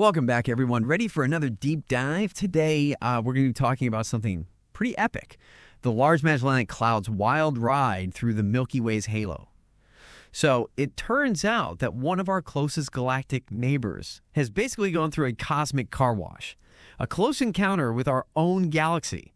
Welcome back, everyone. Ready for another deep dive? Today, we're going to be talking about something pretty epic. The Large Magellanic Cloud's wild ride through the Milky Way's halo. So it turns out that one of our closest galactic neighbors has basically gone through a cosmic car wash, a close encounter with our own galaxy,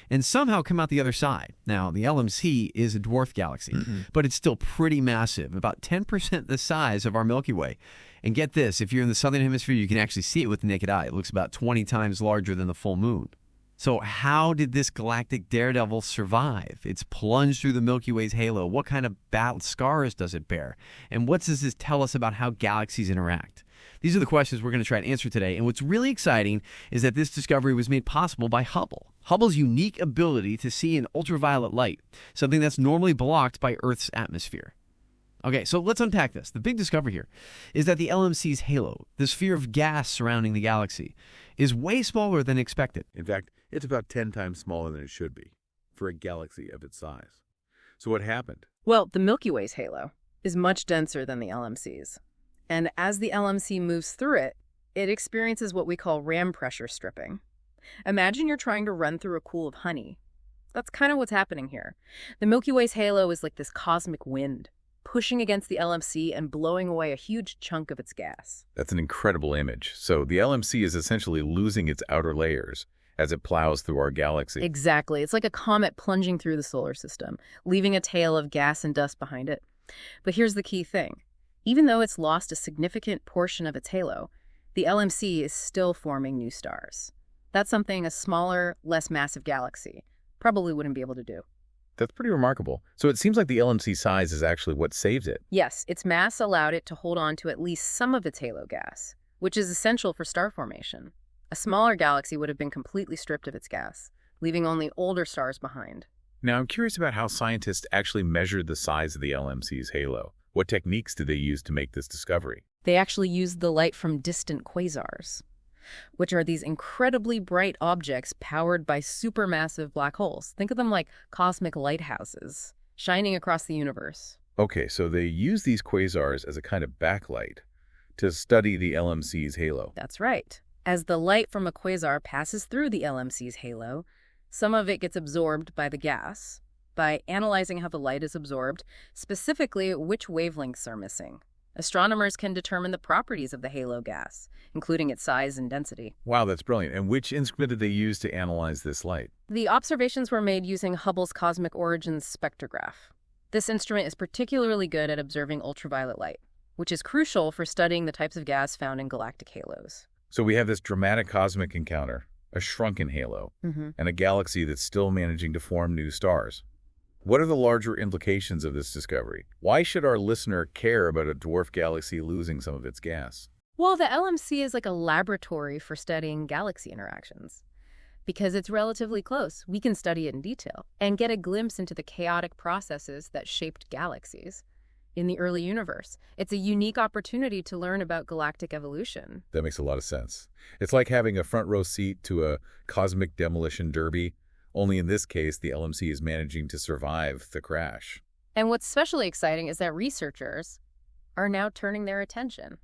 and somehow come out the other side. Now, the LMC is a dwarf galaxy, but it's still pretty massive, about 10% the size of our Milky Way. And get this, if you're in the southern hemisphere, you can actually see it with the naked eye. It looks about 20 times larger than the full moon. So how did this galactic daredevil survive? It's plunged through the Milky Way's halo. What kind of battle scars does it bear? And what does this tell us about how galaxies interact? These are the questions we're going to try to answer today. And what's really exciting is that this discovery was made possible by Hubble. Hubble's unique ability to see in ultraviolet light, something that's normally blocked by Earth's atmosphere. Okay, so let's unpack this. The big discovery here is that the LMC's halo, the sphere of gas surrounding the galaxy, is way smaller than expected. In fact, it's about 10 times smaller than it should be for a galaxy of its size. So what happened? Well, the Milky Way's halo is much denser than the LMC's. And as the LMC moves through it, it experiences what we call ram pressure stripping. Imagine you're trying to run through a pool of honey. That's kind of what's happening here. The Milky Way's halo is like this cosmic wind, pushing against the LMC and blowing away a huge chunk of its gas. That's an incredible image. So the LMC is essentially losing its outer layers as it plows through our galaxy. Exactly. It's like a comet plunging through the solar system, leaving a tail of gas and dust behind it. But here's the key thing. Even though it's lost a significant portion of its halo, the LMC is still forming new stars. That's something a smaller, less massive galaxy probably wouldn't be able to do. That's pretty remarkable. So it seems like the LMC size is actually what saved it. Yes, its mass allowed it to hold on to at least some of its halo gas, which is essential for star formation. A smaller galaxy would have been completely stripped of its gas, leaving only older stars behind. Now, I'm curious about how scientists actually measured the size of the LMC's halo. What techniques did they use to make this discovery? They actually used the light from distant quasars, which are these incredibly bright objects powered by supermassive black holes. Think of them like cosmic lighthouses shining across the universe. Okay, so they use these quasars as a kind of backlight to study the LMC's halo. That's right. As the light from a quasar passes through the LMC's halo, some of it gets absorbed by the gas. By analyzing how the light is absorbed, specifically which wavelengths are missing, astronomers can determine the properties of the halo gas, including its size and density. Wow, that's brilliant. And which instrument did they use to analyze this light? The observations were made using Hubble's Cosmic Origins spectrograph. This instrument is particularly good at observing ultraviolet light, which is crucial for studying the types of gas found in galactic halos. So we have this dramatic cosmic encounter, a shrunken halo, and a galaxy that's still managing to form new stars. What are the larger implications of this discovery? Why should our listener care about a dwarf galaxy losing some of its gas? Well, the LMC is like a laboratory for studying galaxy interactions. Because it's relatively close, we can study it in detail and get a glimpse into the chaotic processes that shaped galaxies in the early universe. It's a unique opportunity to learn about galactic evolution. That makes a lot of sense. It's like having a front row seat to a cosmic demolition derby. Only in this case, the LMC is managing to survive the crash. And what's especially exciting is that researchers are now turning their attention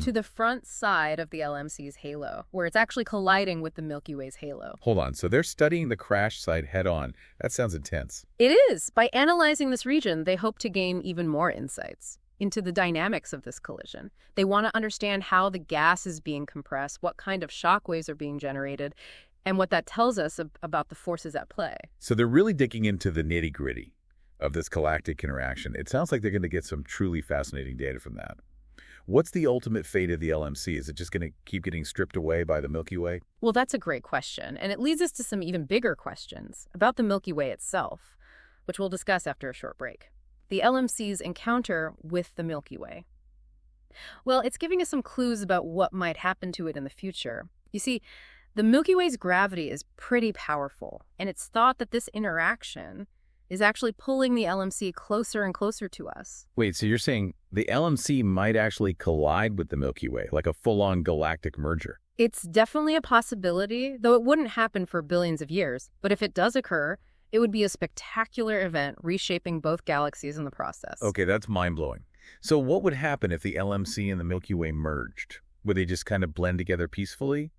to the front side of the LMC's halo, where it's actually colliding with the Milky Way's halo. Hold on, so they're studying the crash site head-on. That sounds intense. It is. By analyzing this region, they hope to gain even more insights into the dynamics of this collision. They want to understand how the gas is being compressed, what kind of shock waves are being generated, and what that tells us about the forces at play. So they're really digging into the nitty-gritty of this galactic interaction. It sounds like they're going to get some truly fascinating data from that. What's the ultimate fate of the LMC? Is it just going to keep getting stripped away by the Milky Way? Well, that's a great question, and it leads us to some even bigger questions about the Milky Way itself, which we'll discuss after a short break. The LMC's encounter with the Milky Way. Well, it's giving us some clues about what might happen to it in the future. You see, the Milky Way's gravity is pretty powerful, and it's thought that this interaction is actually pulling the LMC closer and closer to us. Wait, so you're saying the LMC might actually collide with the Milky Way, like a full-on galactic merger? It's definitely a possibility, though it wouldn't happen for billions of years. But if it does occur, it would be a spectacular event reshaping both galaxies in the process. Okay, that's mind-blowing. So what would happen if the LMC and the Milky Way merged? Would they just kind of blend together peacefully?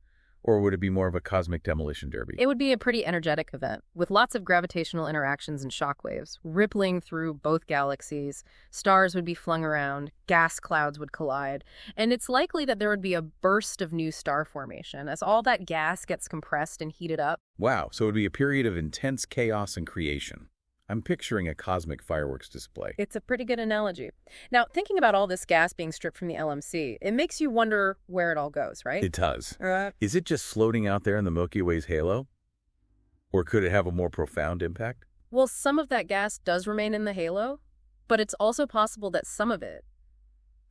Or would it be more of a cosmic demolition derby? It would be a pretty energetic event, with lots of gravitational interactions and shockwaves rippling through both galaxies. Stars would be flung around, gas clouds would collide, and it's likely that there would be a burst of new star formation as all that gas gets compressed and heated up. Wow, so it would be a period of intense chaos and creation. I'm picturing a cosmic fireworks display. It's a pretty good analogy. Now, thinking about all this gas being stripped from the LMC, it makes you wonder where it all goes, right? It does. Is it just floating out there in the Milky Way's halo? Or could it have a more profound impact? Well, some of that gas does remain in the halo, but it's also possible that some of it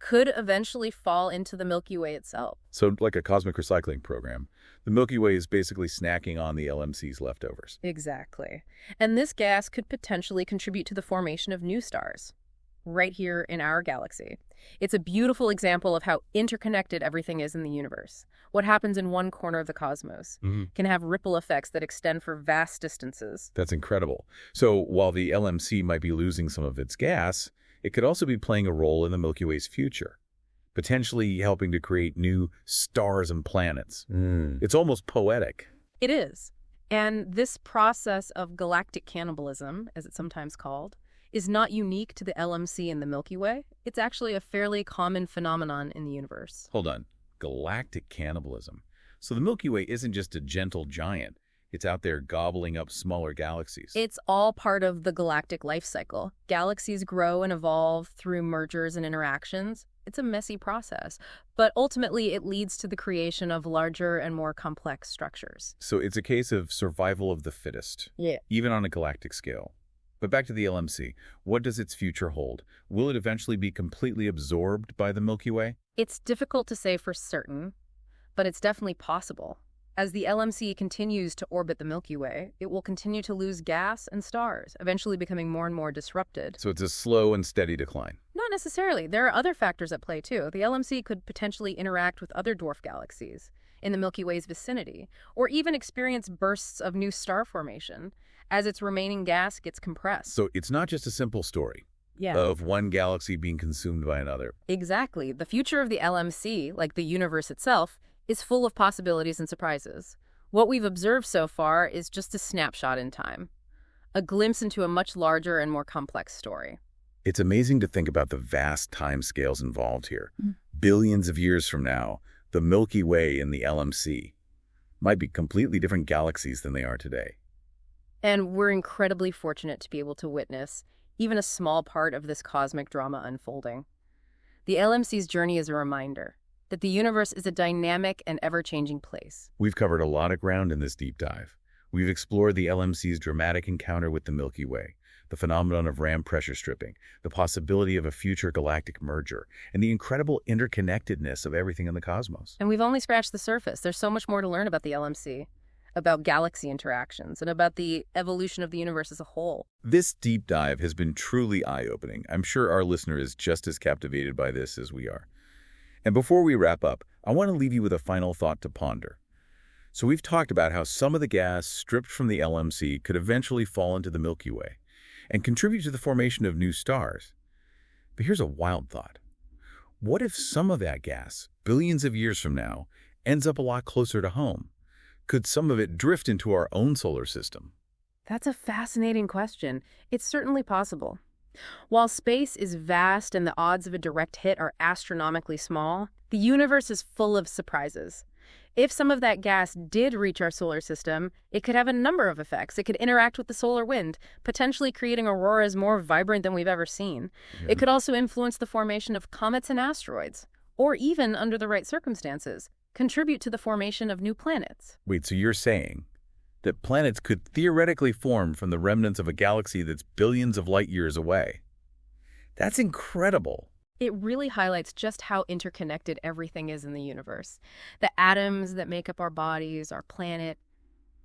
could eventually fall into the Milky Way itself. So like a cosmic recycling program, the Milky Way is basically snacking on the LMC's leftovers. Exactly. And this gas could potentially contribute to the formation of new stars right here in our galaxy. It's a beautiful example of how interconnected everything is in the universe. What happens in one corner of the cosmos can have ripple effects that extend for vast distances. That's incredible. So while the LMC might be losing some of its gas, it could also be playing a role in the Milky Way's future, potentially helping to create new stars and planets. It's almost poetic. It is. And this process of galactic cannibalism, as it's sometimes called, is not unique to the LMC and the Milky Way. It's actually a fairly common phenomenon in the universe. Hold on. Galactic cannibalism. So the Milky Way isn't just a gentle giant. It's out there gobbling up smaller galaxies. It's all part of the galactic life cycle. Galaxies grow and evolve through mergers and interactions. It's a messy process, but ultimately it leads to the creation of larger and more complex structures. So it's a case of survival of the fittest, even on a galactic scale. But back to the LMC. What does its future hold? Will it eventually be completely absorbed by the Milky Way? It's difficult to say for certain, but it's definitely possible. As the LMC continues to orbit the Milky Way, it will continue to lose gas and stars, eventually becoming more and more disrupted. So it's a slow and steady decline. Not necessarily. There are other factors at play, too. The LMC could potentially interact with other dwarf galaxies in the Milky Way's vicinity, or even experience bursts of new star formation as its remaining gas gets compressed. So it's not just a simple story of one galaxy being consumed by another. Exactly. The future of the LMC, like the universe itself, is full of possibilities and surprises. What we've observed so far is just a snapshot in time, a glimpse into a much larger and more complex story. It's amazing to think about the vast time scales involved here. Billions of years from now, the Milky Way and the LMC might be completely different galaxies than they are today. And we're incredibly fortunate to be able to witness even a small part of this cosmic drama unfolding. The LMC's journey is a reminder that the universe is a dynamic and ever-changing place. We've covered a lot of ground in this deep dive. We've explored the LMC's dramatic encounter with the Milky Way, the phenomenon of RAM pressure stripping, the possibility of a future galactic merger, and the incredible interconnectedness of everything in the cosmos. And we've only scratched the surface. There's so much more to learn about the LMC, about galaxy interactions, and about the evolution of the universe as a whole. This deep dive has been truly eye-opening. I'm sure our listener is just as captivated by this as we are. And before we wrap up, I want to leave you with a final thought to ponder. So we've talked about how some of the gas stripped from the LMC could eventually fall into the Milky Way and contribute to the formation of new stars. But here's a wild thought. What if some of that gas, billions of years from now, ends up a lot closer to home? Could some of it drift into our own solar system? That's a fascinating question. It's certainly possible. While space is vast and the odds of a direct hit are astronomically small, the universe is full of surprises. If some of that gas did reach our solar system, it could have a number of effects. It could interact with the solar wind, potentially creating auroras more vibrant than we've ever seen. It could also influence the formation of comets and asteroids, or even, under the right circumstances, contribute to the formation of new planets. Wait, so you're saying that planets could theoretically form from the remnants of a galaxy that's billions of light years away? That's incredible. It really highlights just how interconnected everything is in the universe. The atoms that make up our bodies, our planet,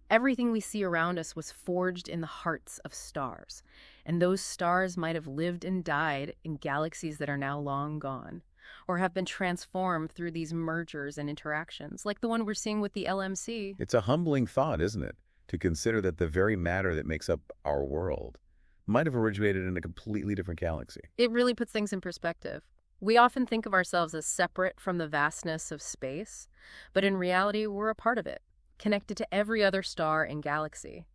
everything we see around us was forged in the hearts of stars. And those stars might have lived and died in galaxies that are now long gone, or have been transformed through these mergers and interactions, like the one we're seeing with the LMC. It's a humbling thought, isn't it, to consider that the very matter that makes up our world might have originated in a completely different galaxy. It really puts things in perspective. We often think of ourselves as separate from the vastness of space, but in reality, we're a part of it, connected to every other star and galaxy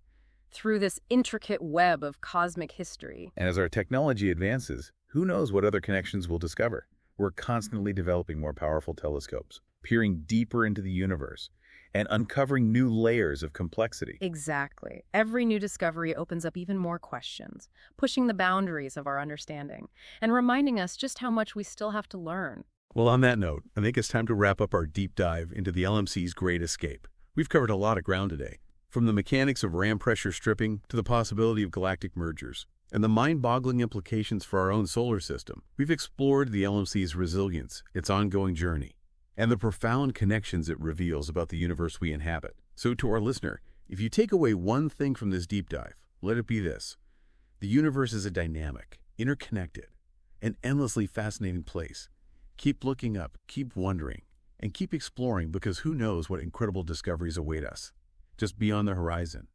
through this intricate web of cosmic history. And as our technology advances, who knows what other connections we'll discover? We're constantly developing more powerful telescopes, peering deeper into the universe, and uncovering new layers of complexity. Exactly. Every new discovery opens up even more questions, pushing the boundaries of our understanding, and reminding us just how much we still have to learn. Well, on that note, I think it's time to wrap up our deep dive into the LMC's Great Escape. We've covered a lot of ground today, from the mechanics of ram pressure stripping to the possibility of galactic mergers, and the mind-boggling implications for our own solar system. We've explored the LMC's resilience, its ongoing journey, and the profound connections it reveals about the universe we inhabit. So to our listener, if you take away one thing from this deep dive, let it be this. The universe is a dynamic, interconnected, and endlessly fascinating place. Keep looking up, keep wondering, and keep exploring, because who knows what incredible discoveries await us just beyond the horizon.